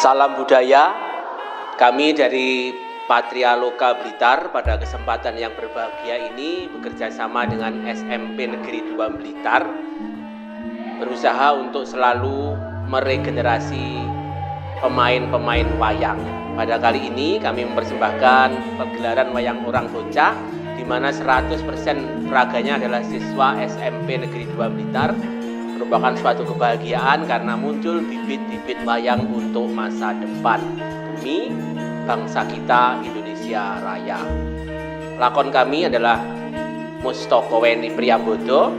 Salam budaya. Kami dari Patria Loka Blitar pada kesempatan yang berbahagia ini bekerja sama dengan SMP Negeri 2 Blitar berusaha untuk selalu meregenerasi pemain-pemain wayang. Pada kali ini kami mempersembahkan pergelaran wayang orang bocah di mana 100% raganya adalah siswa SMP Negeri 2 Blitar. Merupakan suatu kebahagiaan karena muncul bibit-bibit wayang untuk masa depan demi bangsa kita Indonesia Raya. Lakon kami adalah Mustokoweni Priyambodo,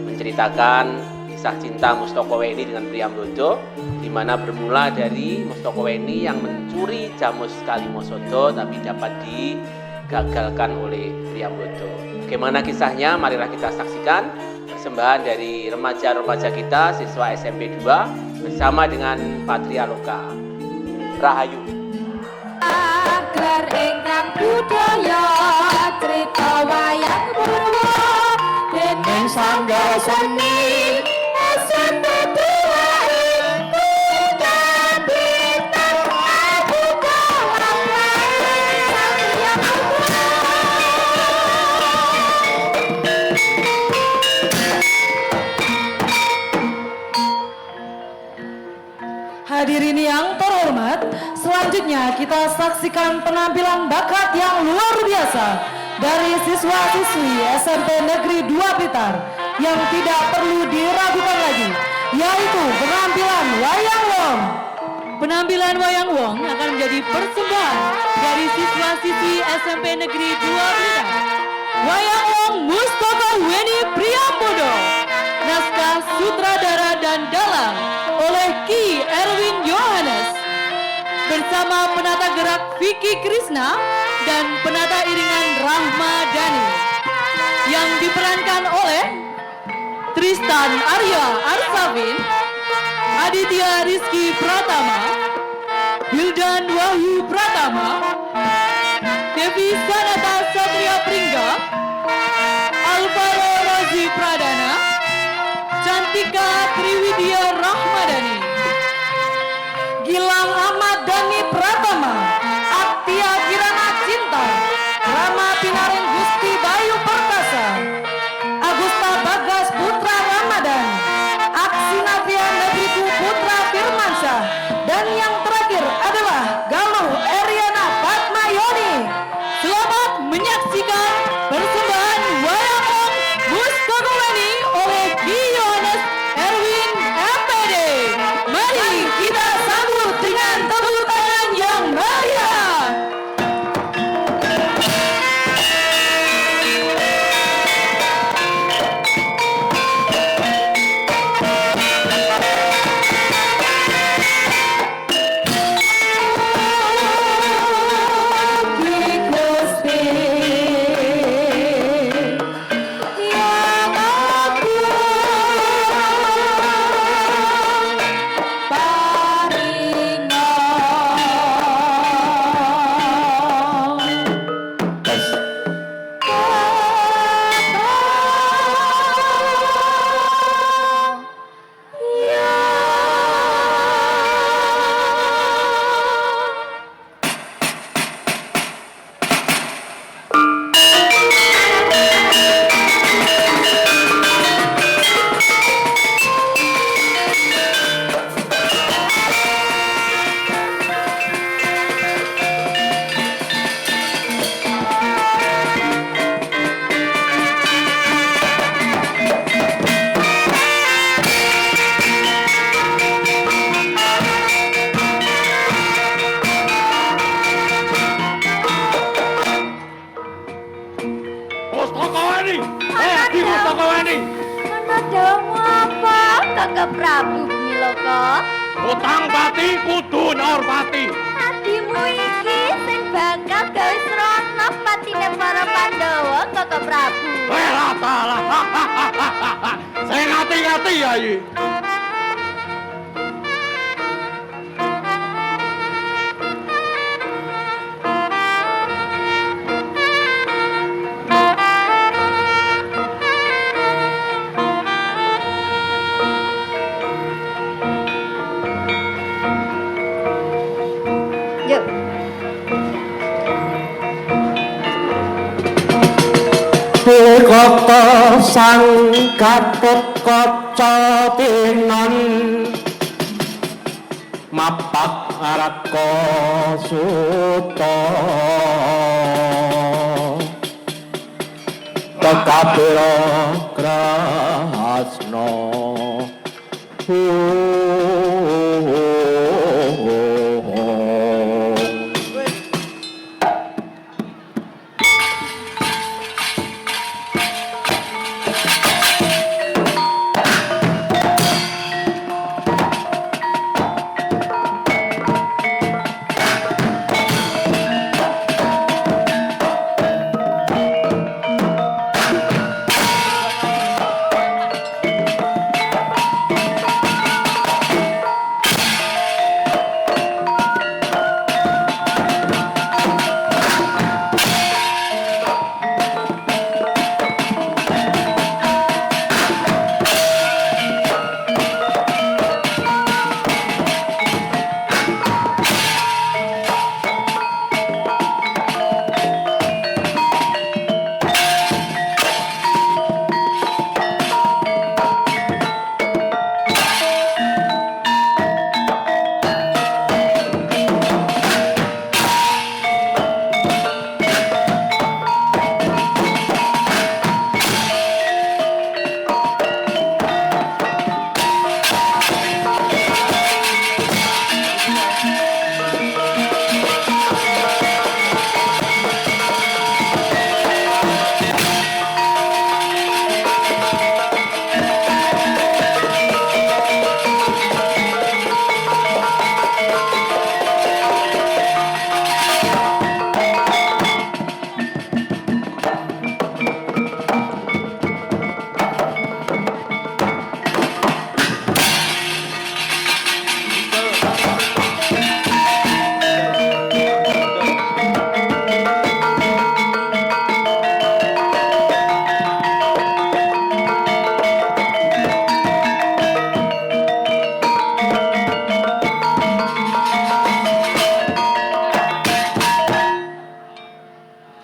menceritakan kisah cinta Mustokoweni dengan Priyambodo, di mana bermula dari Mustokoweni yang mencuri Jamus Kalimosodo tapi dapat digagalkan oleh Priyambodo. Bagaimana kisahnya? Marilah kita saksikan persembahan dari remaja-remaja kita siswa SMP 2 bersama dengan Patria Loka. Rahayu. Agar ingkang budaya cerita wayang purwa dening sangga seni SMP 2 iku kapitan abuka Hadirin yang terhormat, selanjutnya kita saksikan penampilan bakat yang luar biasa dari siswa-siswi SMP Negeri 2 Blitar yang tidak perlu diragukan lagi, yaitu penampilan Wayang Wong. Penampilan Wayang Wong akan menjadi persembahan dari siswa-siswi SMP Negeri 2 Blitar. Wayang Wong Mustokoweni Priyambodo, naskah sutradara dan dalang oleh Ki Erwin Yohanes, bersama penata gerak Vicky Krisna dan penata iringan Rahma Dhani, yang diperankan oleh Tristan Arya Arsavin, Aditya Rizky Pratama, Wildan Wahyu Pratama, Devi Sanata Satria Pringga, Alvaro Rozi Pradana, Cantika Triwidya Rahmadani, Gilang Ahmad Dhani Pratama, Aktia Kirana Cinta, Rama Pinaring Gusti Bayu Perkasa, Agusta Bagas Putra Ramadan, Aksi Navia Negriku Putra Firmansyah, dan yang terakhir adalah Galuh Eriana Fatmayoni. Selamat menyaksikan persembahan Wayang Wong Mustokoweni oleh Ki Yohanes Erwin MPD. Mari kita sambut dengan tepuk tangan yang meriah. Mustokoweni! Ki Mustokoweni! Kanadamu apa, Kakak Prabu Bumiloko? Utang pati kudu nhormati. Adimu iki sing bakal gawe srana patine para Pandhawa, Kakak Prabu. Salah. Saya ngati-ngati ya iki. Koko sang Gatut Kaca tinon mapak araka suta tekapira krasna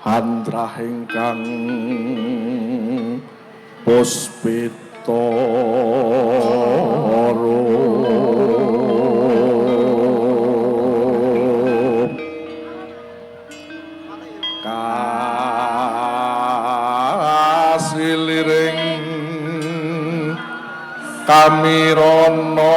Handrah ingkang puspita kasiliring kamirana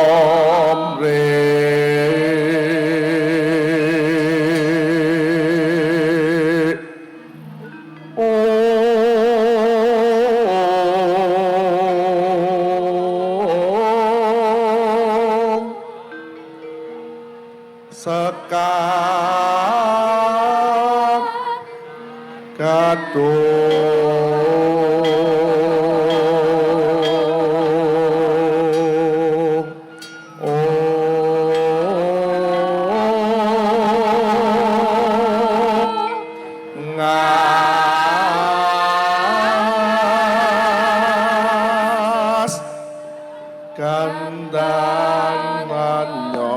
sekar kadung ngas kandang manyo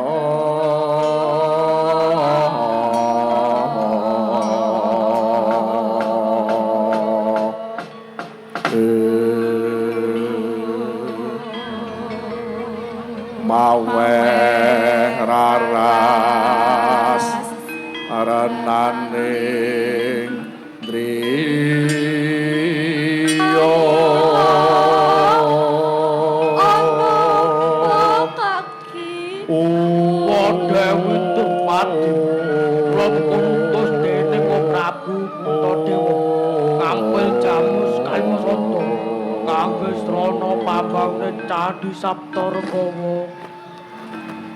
maweh raras renaning driya Dewi Drupadi Pramutus dening Prabu Puntadewa ngambil jamu Kaimasata kangge srana pambangunan Candhi Saptaragawa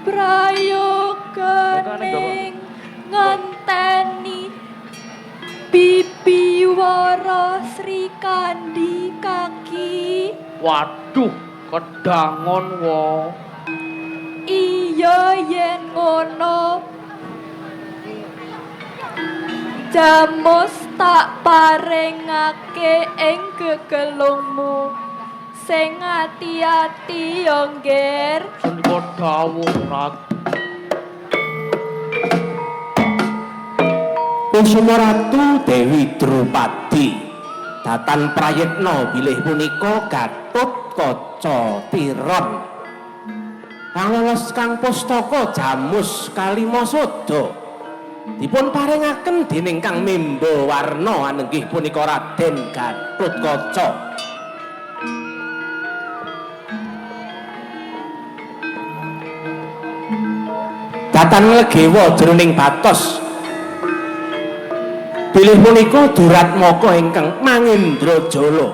Prayoganing ngenteni Bibiwara Sri Kandi Kaki. Waduh, kedangon wong. Iya yen ngono. Jamus tak paringake ing gegelungmu. Sing ati-ati yo, Ngger. Sendika dawuh, Rat. Kusuma Ratu Dewi Drupadi Datan prayitna bilih punika Gatotkaca tiron pangawas kang pustaka Jamus Kalimasada dipun paringaken dening Kang Mimbawarna anenggih punika Raden Gatotkaca. Datan legewa jroning batos bilih punika Duratmaka ingkang Mangindrajala.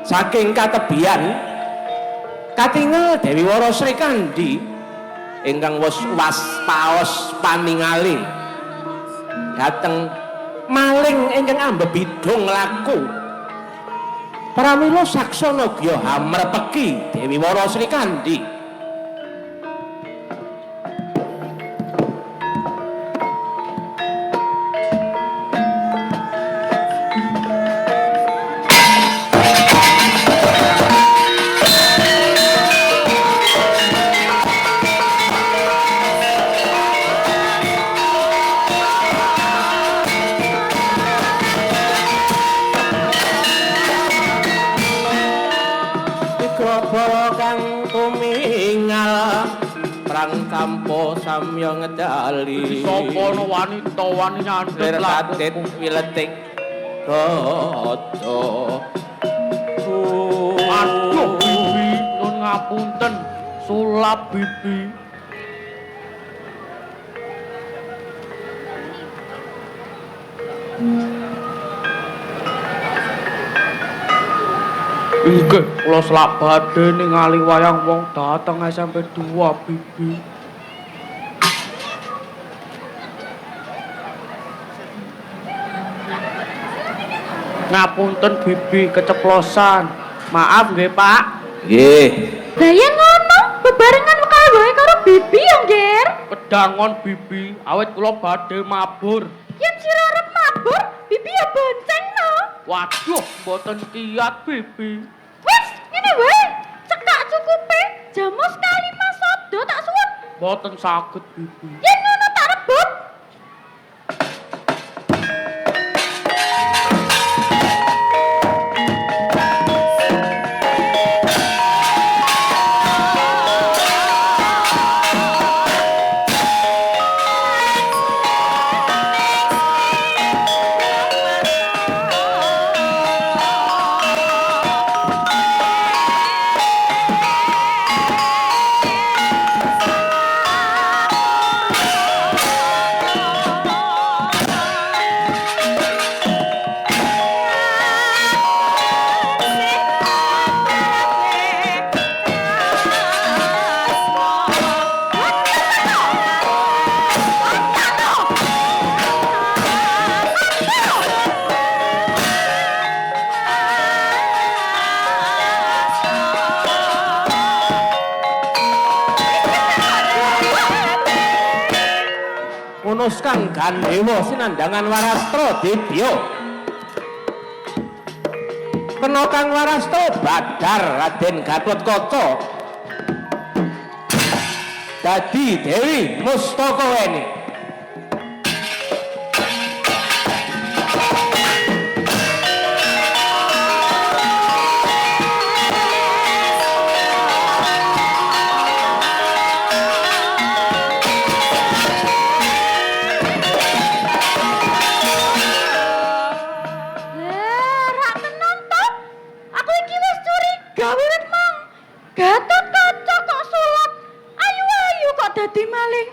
Saking katebian katingal Dewi Wara Srikandhi ingkang waspaos paningali dhateng maling ingkang ambebidung laku. Pramila saksana gya hamrepeki Dewi Wara Srikandhi. Kampo samya ngedali sapa ana wanita wani nyandhet ratit wiletik kaca. Aduh bibi nun ngapunten sulap bibi. Inggih, kula selak badhe ningali wayang wong dateng SMP 2 bibi. Ngapunten bibi keceplosan. Maaf nggih, Pak. Nggih. Lah yen ngono, bebarengan kae wae karo bibi ya, Nggir. Kedangon bibi, awit kula badhe mabur. Yen sira arep mabur, bibi ya boncengno. Waduh, mboten kiat bibi. Wis, ngene wae. Cekak cukupe, Jamus Kalimasada tak suwun. Mboten saged bibi. Yen ngono tak rebut. Kang Gandewa sinandhangan Warastra Dibya. Kena Kang Warastra badar Raden Gatotkaca dadi Dewi Mustakaweni. Dadi maling.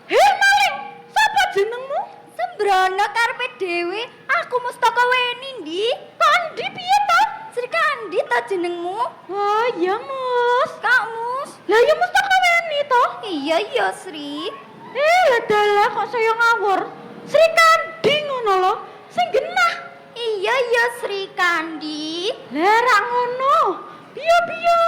Hei maling, sapa jenengmu? Sembrono karepe dhewe, aku Mustakaweni ndi. Kandi piye to? Srikandhi to jenengmu? Oh iya, Mus. Kak Mus. Lah ya Mustakaweni to? Iya Sri. Dalah kok saya ngawur. Srikandhi ngono lho, sing genah. Iya Srikandhi. Lah ra ngono. Piye-piye?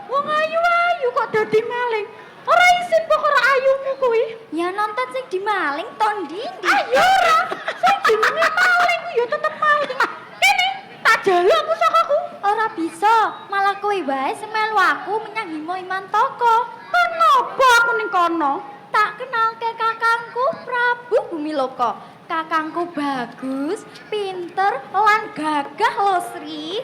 Wong ayu-ayu kok dadi maling. Ora isin kok ora ayumu kuwi. Ya nonton sing dimaling to ndi? Ayo ora. Sing jenenge maling ku ya tetep maling. Kene, tak jaluk pusakaku. Ora bisa, malah kowe wae sing melu aku menyang Hima Imantaka. Kenapa aku ning kono? Tak kenalke kakangku Prabu Bumiloka. kakangku bagus, pinter, lan gagah lho Sri.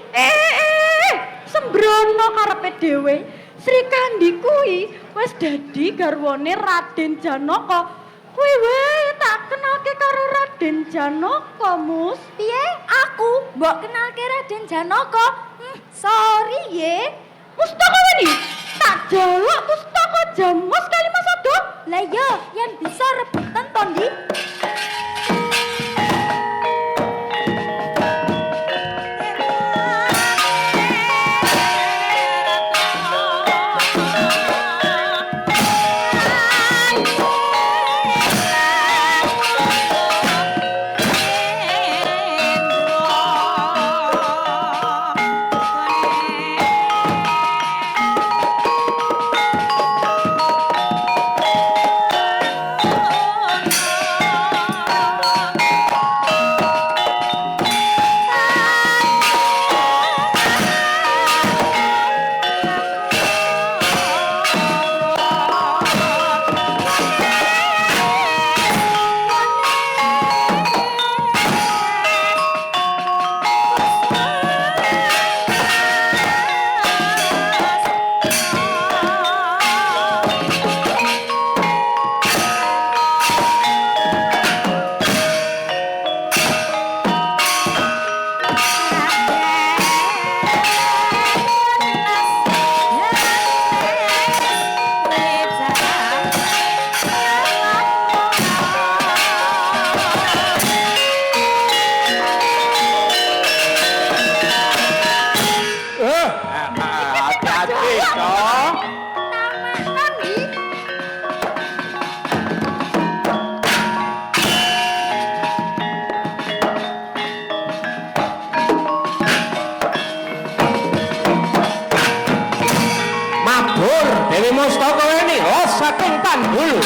Sembrono karepe dhewe. Sri Kandi kuwi wis dadi garwane Raden Janaka. Kuwi wae tak kenalke karo Raden Janaka, Mus. Piye aku mbok kenalke Raden Janaka? Sorry ye. Pustaka weni. Tak jaluk pustaka Jamos Kalimasada. Lah iya, yen bisa rebutan to, Ndi. Hati-hati toh. Tamanan, Ndi. Mabur Dewi Mustaka weni los saking Pandul.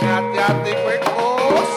Hati-hati kowe, Gus.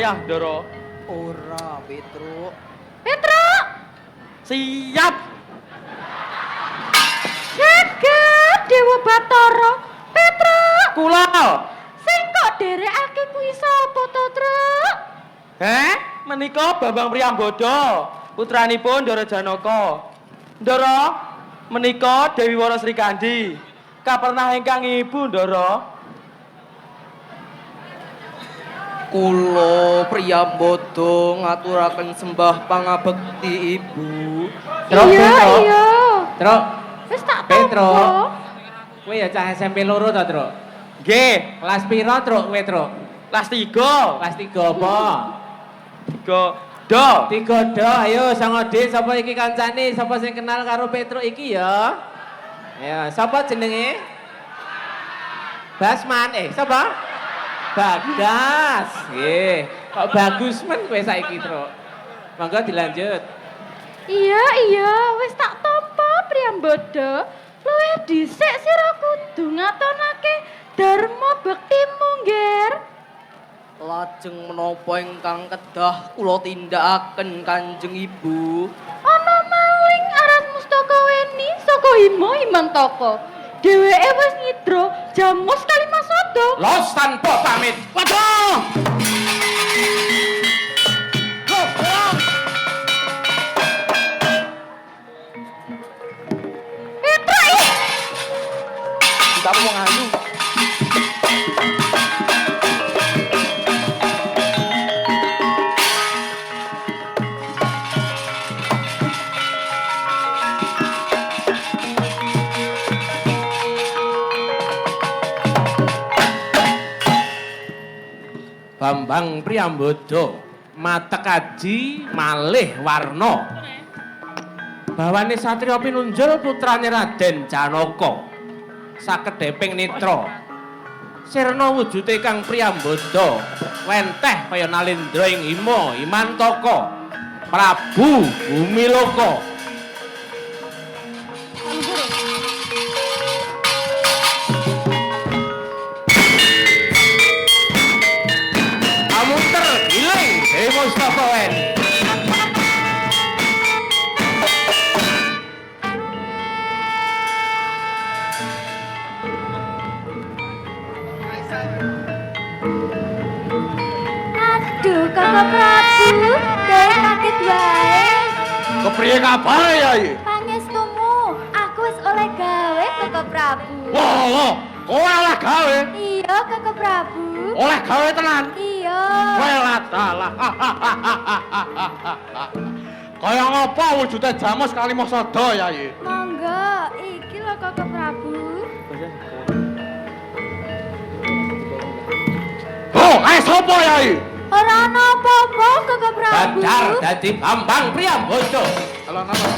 wayah, Ndara. Ora, Petruk. Petruk! Siap. Jagat Dewa Batara. Petruk! Kula. Sing kok derekake kuwi sapa to, Truk? Menika Bambang Priyambada, putranipun Ndara Janaka. Ndara, menika Dewi Wara Sri Kandi. Kapernah ingkang ibu, Ndara. Kula Priyambada ngaturaken sembah pangabekti Ibu. Iya. Truk, Wis tak Petruk. tampa. kowe ya cah SMP loro ta, Truk? Nggih, Kelas piro, Truk, kowe, Truk? kelas 3. Kelas 3 apa? 3 do. 3 do, ayo sanga Dik, sapa iki kancane? Sapa sing kenal karo Petruk iki ya? Ya, sapa jenenge? Basman, sapa? Bagas. Nggih. Kok bagus men kowe saiki, Truk. Monggo dilanjut. Iya, wis tak tampa Priyambada. Luwih dhisik sira kudu ngatonake dharma bektimu, Nger. Lajeng menapa ingkang kedah kula tindakaken Kanjeng Ibu? Ana maling aran Mustaka Weni saka Himantaka. Dheweke wis nyidra Jamus Kalimasada. Los tanpa pamit. Waduh! Petruk! Kita mau nganu. Bambang Priyambada, matek aji malih warna. Bawane satriya pinunjul putrane Raden Janaka. Sakedheping netra. Sirna wujude kang Priyambada, wenteh kaya Nalendra ing Himantaka. Prabu Bumiloka. Amunter giling Dewi Mustaka Weni. Aduh, Kakak Prabu, kayak kaget wae. Kepriye kabare, Yai? Pangestumu, aku wis oleh gawe, Kakak Prabu. Wah, kowe oleh gawe. Iya, Kakak Prabu. Oleh gawe tenan. Iya. Welat dalah. Kaya ngapa wujude Jamus Kalimasada, Yai? Monggo, iki lho Kakak Prabu. Oh, sapa, Yai? Ora ana apa-apa, Kakak Prabu. Badar dadi Bambang Priyambada. Halo, napa?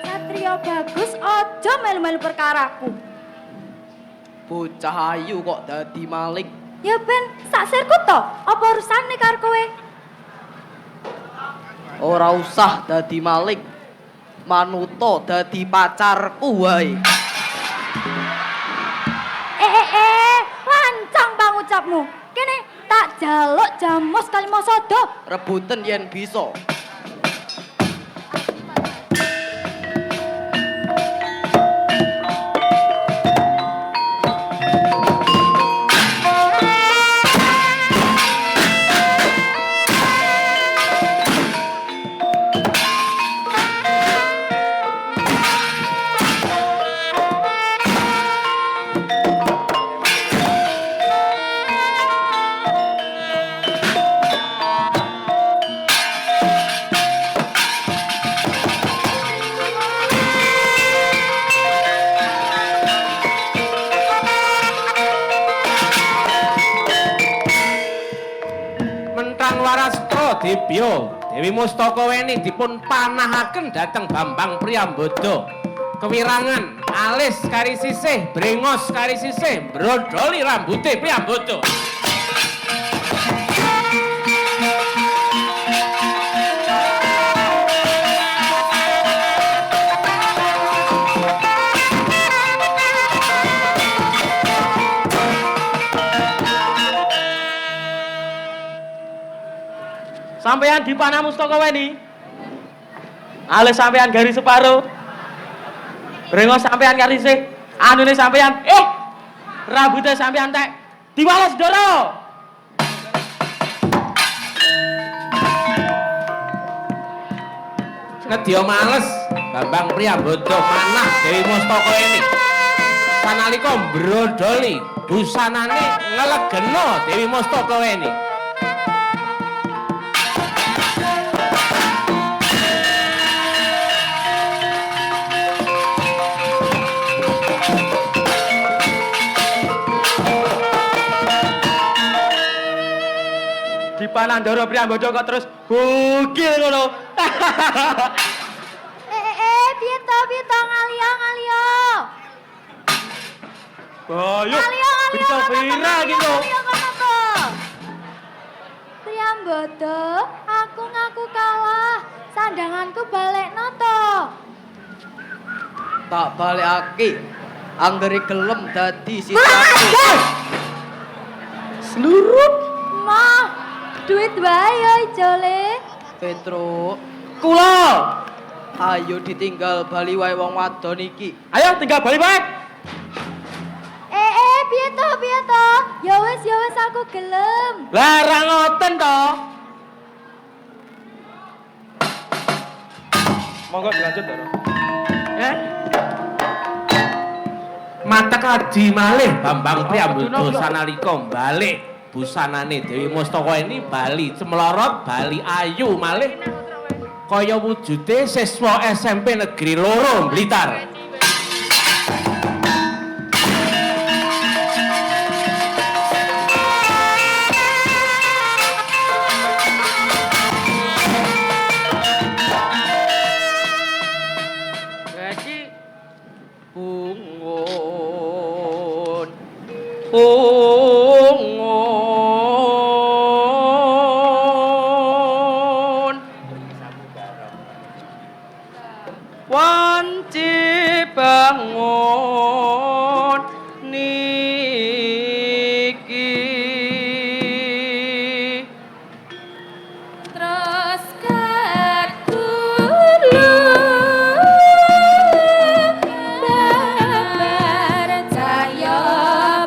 Satria bagus, aja melu-melu perkaraku. Bocah ayu kok dadi maling. Ya ben, sak sirku to, apa urusane karo kowe? Ora usah dadi maling. Manuta dadi pacarku wae. Lancang bang ucapmu. Kene tak jaluk Jamus Kalimasada. Rebutan yen bisa. Dibya Dewi Mustaka Weni dipun panahaken dhateng Bambang Priyambada. Kewirangan alis kari sisih, brengos kari sisih, brodoli rambute Priyambada. Sampean dipanah Mustaka Weni. Alis sampean garis separo. Brengos sampean kari sih. Anune sampean rambutnya sampean tek diwales Ndara. Nedya males Bambang Priyambada manah Dewi Mustaka ini. Sanalika mbrodoli busanane ngelegena Dewi Mustaka ini. Dipanah Ndara Priyambada kok terus bugil ngono. Piye to ngaliyo. Ayo. Ngaliyo. Vira gitu. Priyambada, aku ngaku kalah. Sandanganku balekno to. Tak balekake. Anggere gelem dadi sitaku. Seluruh Mah, duit wae ya Ijole. Petro, kula. ayo ditinggal bali wae wong wadon iki. Ayo tinggal bali wae. Piye to? Ya wis aku gelem. Lah ra ngoten to. Monggo dilanjut, Ndara. Mata kaji malih Bambang Priyambada sanalika balik busanane Dewi Mustaka ini bali cemlorot, bali ayu malih kaya wujude siswa SMP Negeri 2 Blitar. Ungun wanci bangun niki Terus kadulu babar cahaya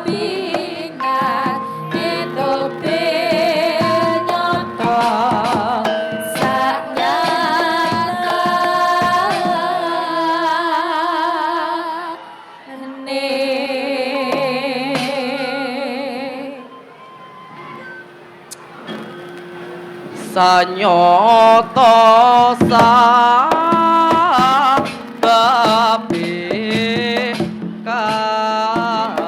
bintang itu nyoto sak sanyata sababe kae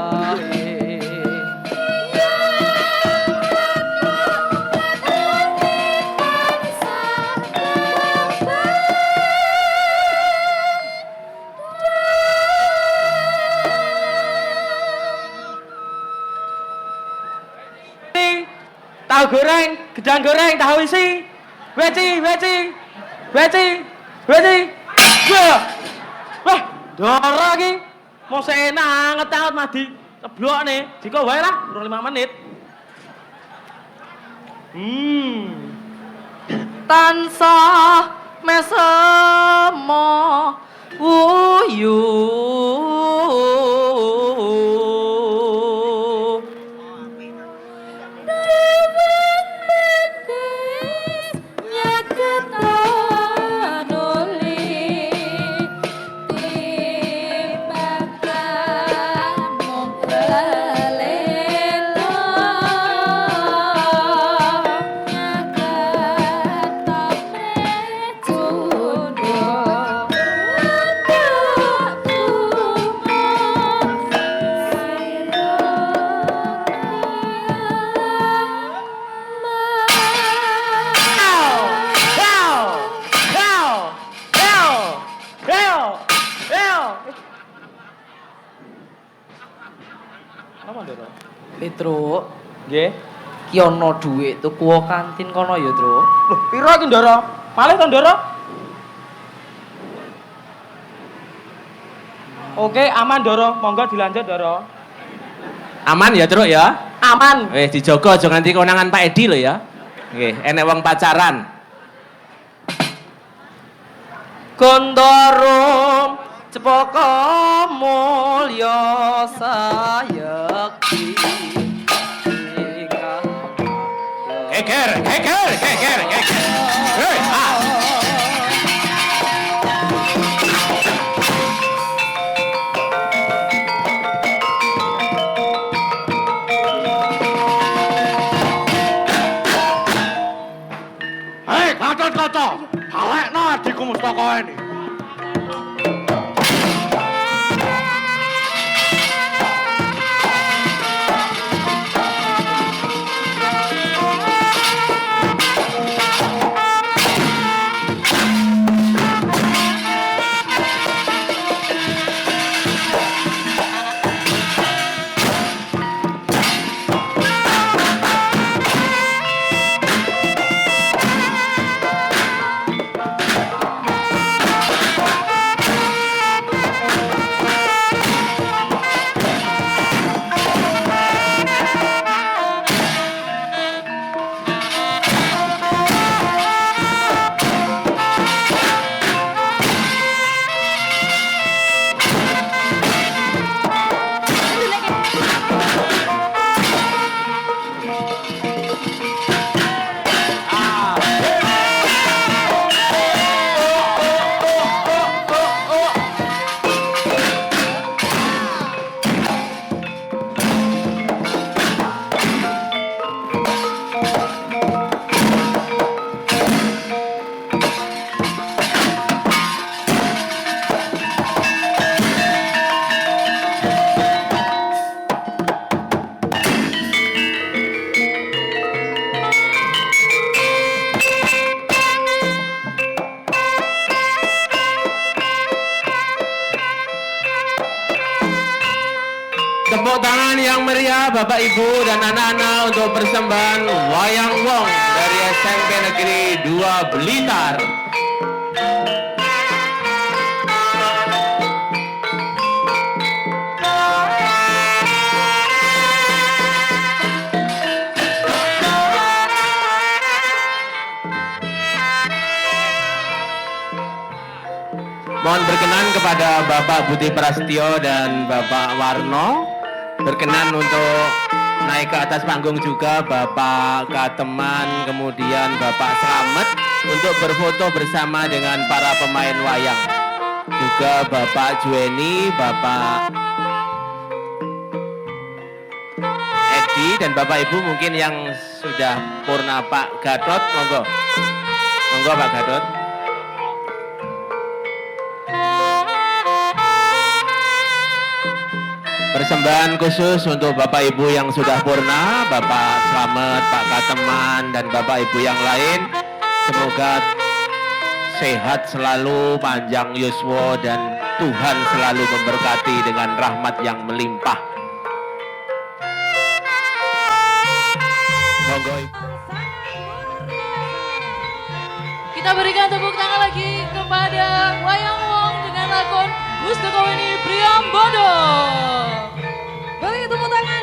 Tahu goreng, gedang goreng, tahu isi. Weci. Wah, Ndara iki mau enak anget mah di ceblok nih. Jika wae lah, 5 menit. tansah mesemo wuyu Petro, Nggih. ki ana dhuwit tuku kantin kono ya, Tru. Loh, pira iki Ndara? Malih to Ndara? Oke, aman Ndara. Monggo dilanjut Ndara. Aman ya, Truk ya? Aman. Dijogo aja nganti konangan Pak Edi lho ya. Nggih, enek wong pacaran. Gondorum cepaka mulya sayekti. Geger. Hei, ah. Hei, Gatot, balekno adikku Mustaka ini. Tepuk tangan yang meriah Bapak Ibu dan anak-anak untuk persembahan Wayang Wong dari SMP Negeri 2 Blitar. Mohon berkenan kepada Bapak Budi Prasetyo dan Bapak Warno berkenan untuk naik ke atas panggung juga Bapak Kateman, kemudian Bapak Slamet untuk berfoto bersama dengan para pemain wayang. Juga Bapak Jueni, Bapak Edi dan Bapak Ibu mungkin yang sudah purna Pak Gatot, monggo. Monggo Pak Gatot. Persembahan khusus untuk Bapak Ibu yang sudah purna, Bapak Slamet, Pak Kateman, dan Bapak Ibu yang lain. Semoga sehat selalu, panjang yuswa, dan Tuhan selalu memberkati dengan rahmat yang melimpah. Monggo. Kita berikan tepuk tangan lagi kepada Wayang Wong dengan lakon Mustaka Weni Priambodo. Beri tepuk tangan